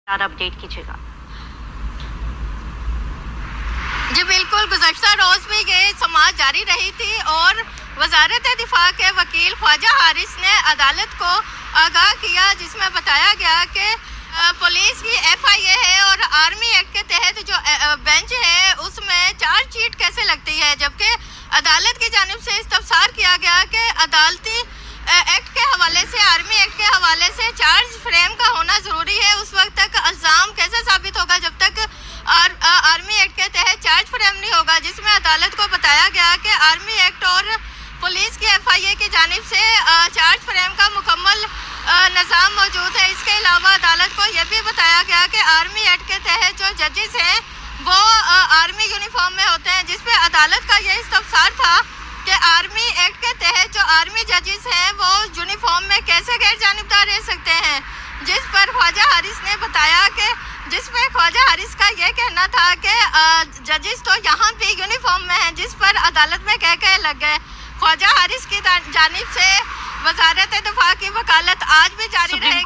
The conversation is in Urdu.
اپڈیٹ کیجیے گا۔ جی بالکل، گزشتہ روز بھی یہ سماعت جاری رہی تھی اور وزارت دفاع کے وکیل خواجہ حارث نے عدالت کو آگاہ کیا، جس میں بتایا گیا کہ پولیس کی FIA ہے اور آرمی ایکٹ کے تحت جو بینچ ہے اس میں چارج شیٹ کیسے لگتی ہے، جبکہ عدالت کی جانب سے استفسار کیا گیا کہ عدالتی ایکٹ کے حوالے سے، آرمی ایکٹ کے حوالے سے چارج فریم کا ہونا ضروری ہے۔ اس وقت تک الزام کیسے ثابت ہوگا جب تک آرمی ایکٹ کے تحت چارج فریم نہیں ہوگا، جس میں عدالت کو بتایا گیا کہ آرمی ایکٹ اور پولیس کی FIA کی جانب سے چارج فریم کا مکمل نظام موجود ہے۔ اس کے علاوہ عدالت کو یہ بھی بتایا گیا کہ آرمی ایکٹ کے تحت جو ججز ہیں وہ آرمی یونیفارم میں ہوتے ہیں، جس پہ عدالت کا یہ استفسار تھا کہ آرمی ایکٹ کے تحت جو آرمی ججز ہیں وہ یونیفارم میں کیسے غیر جانبدار رہ سکتے ہیں، جس پر خواجہ حارث نے بتایا کہ جس میں خواجہ حارث کا یہ کہنا تھا کہ ججز تو یہاں بھی یونیفارم میں ہیں، جس پر عدالت میں کہہ لگ گئے۔ خواجہ حارث کی جانب سے وزارت دفاع کی وکالت آج بھی جاری رہے گی۔